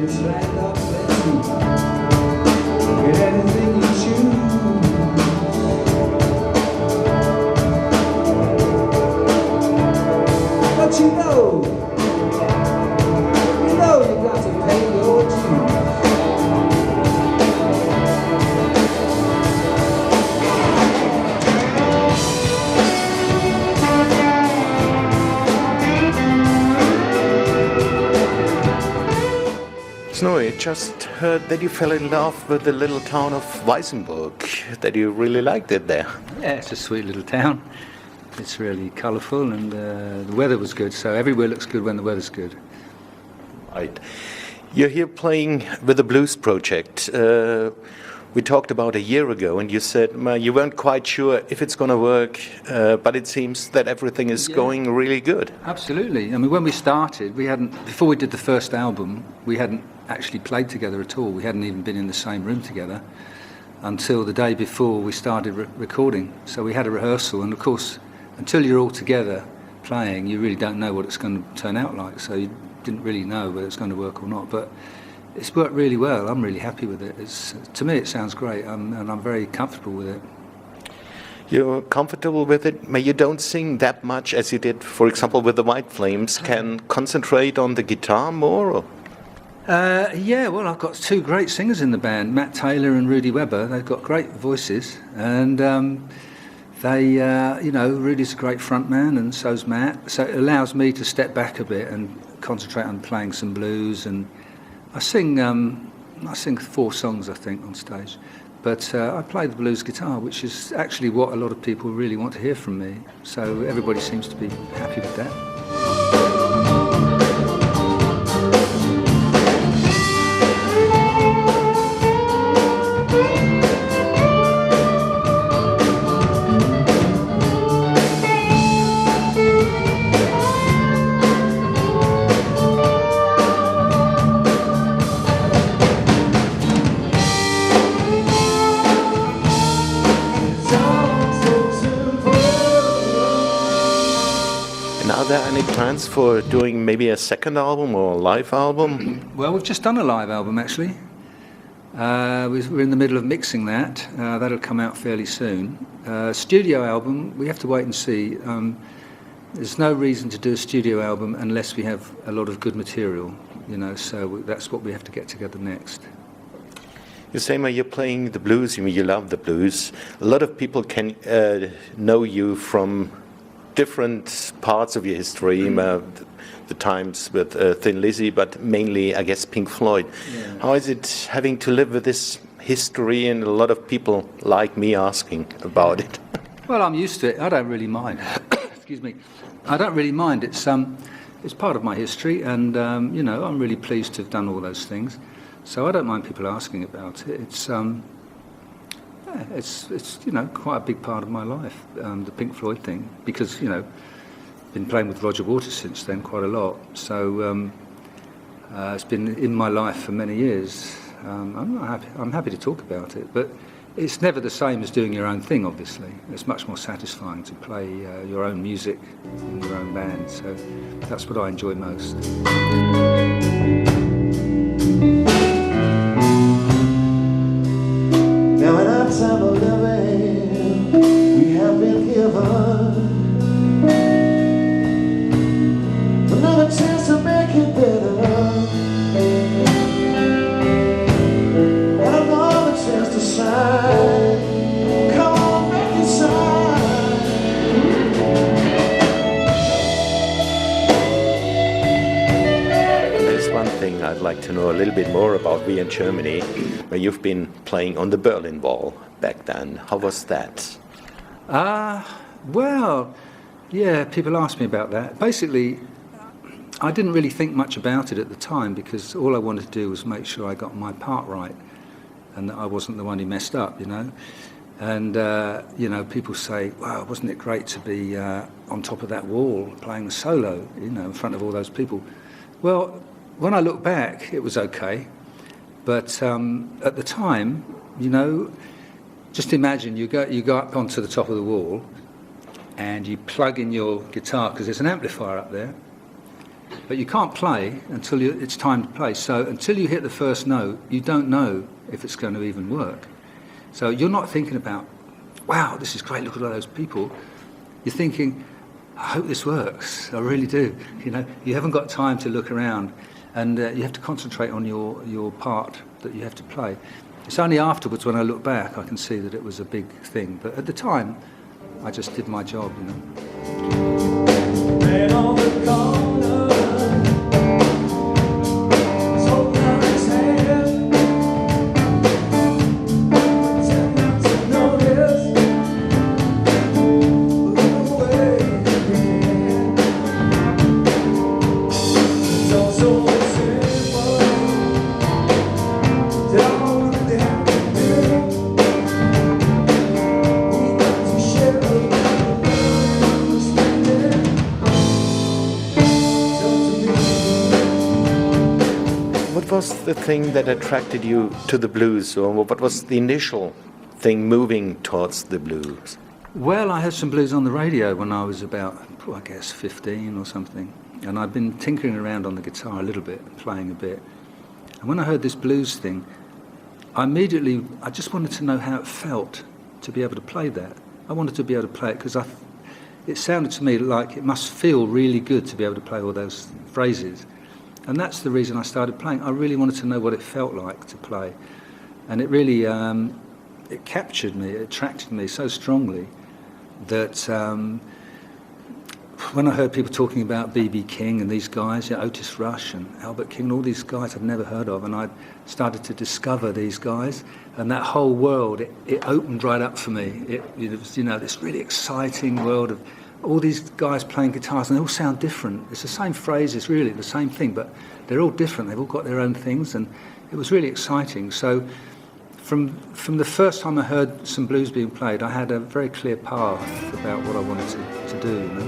this land of plenty. Get anything you choose. But you know you got to pay your dues. No, I just heard that you fell in love with the little town of Weißenburg, that you really liked it there. Yeah, it's a sweet little town. It's really colourful and the weather was good, so everywhere looks good when the weather's good. Right. You're here playing with the Blues Project. We talked about a year ago and you said you weren't quite sure if it's going to work, but it seems that everything is going really good. Absolutely. I mean, when we started, before we did the first album, we hadn't actually played together at all. We hadn't even been in the same room together until the day before we started recording. So we had a rehearsal, and of course, until you're all together playing, you really don't know what it's going to turn out like. So you didn't really know whether it's going to work or not. But it's worked really well. I'm really happy with it. To me, it sounds great, and I'm very comfortable with it. You're comfortable with it? You don't sing that much as you did, for example, with the White Flames. Can concentrate on the guitar more? Or? Yeah, well, I've got two great singers in the band, Matt Taylor and Rudy Webber. They've got great voices, and Rudy's a great front man, and so's Matt. So it allows me to step back a bit and concentrate on playing some blues. And I sing 4 songs, I think, on stage. But I play the blues guitar, which is actually what a lot of people really want to hear from me. So everybody seems to be happy with that. Are there any plans for doing maybe a second album or a live album? Well, we've just done a live album, actually. We're in the middle of mixing that. That'll come out fairly soon. Studio album, we have to wait and see. There's no reason to do a studio album unless we have a lot of good material, so that's what we have to get together next. You say, you're playing the blues, you love the blues. A lot of people can know you from different parts of your history, the times with Thin Lizzy, but mainly, I guess, Pink Floyd. Yeah. How is it having to live with this history and a lot of people like me asking about it? Well, I'm used to it. I don't really mind. Excuse me. I don't really mind. It's part of my history, and I'm really pleased to have done all those things. So I don't mind people asking about it. It's quite a big part of my life, the Pink Floyd thing, because been playing with Roger Waters since then quite a lot. So it's been in my life for many years. I'm happy to talk about it, but it's never the same as doing your own thing. Obviously, it's much more satisfying to play your own music in your own band. So that's what I enjoy most. Now in our time of living, we have been given another chance to make it better, and another chance to shine. Come on, make it shine. There's one thing I'd like to know a little bit more about. We in Germany, where you've been playing on the Berlin Wall back then. How was that? Well, yeah, people ask me about that. Basically, I didn't really think much about it at the time because all I wanted to do was make sure I got my part right and that I wasn't the one who messed up, And, people say, wow, wasn't it great to be on top of that wall playing the solo, in front of all those people? Well, when I look back, it was okay. But at the time, just imagine you go up onto the top of the wall and you plug in your guitar because there's an amplifier up there, But you can't play until it's time to play. So until you hit the first note, you don't know if it's going to even work. So you're not thinking about, wow, this is great, look at all those people. You're thinking, I hope this works, I really do. You know, you haven't got time to look around, and you have to concentrate on your part that you have to play. It's only afterwards, when I look back, I can see that it was a big thing. But at the time, I just did my job, you know. Man on the corner, so down his hand, pretend not to notice, look away again. It's all so simple, don't really have to do. We got to share understanding. What was the thing that attracted you to the blues, or what was the initial thing moving towards the blues? Well, I heard some blues on the radio when I was about, I guess, 15 or something. And I'd been tinkering around on the guitar a little bit, playing a bit. And when I heard this blues thing, I just wanted to know how it felt to be able to play that. I wanted to be able to play it because it sounded to me like it must feel really good to be able to play all those phrases. And that's the reason I started playing. I really wanted to know what it felt like to play. And it really, it captured me, it attracted me so strongly that when I heard people talking about B.B. King and these guys, Otis Rush and Albert King, all these guys I'd never heard of, and I started to discover these guys, and that whole world, it opened right up for me. It was, you know, this really exciting world of all these guys playing guitars, and they all sound different. It's the same phrases, really, the same thing, but they're all different. They've all got their own things, and it was really exciting. So from the first time I heard some blues being played, I had a very clear path about what I wanted to do, you know.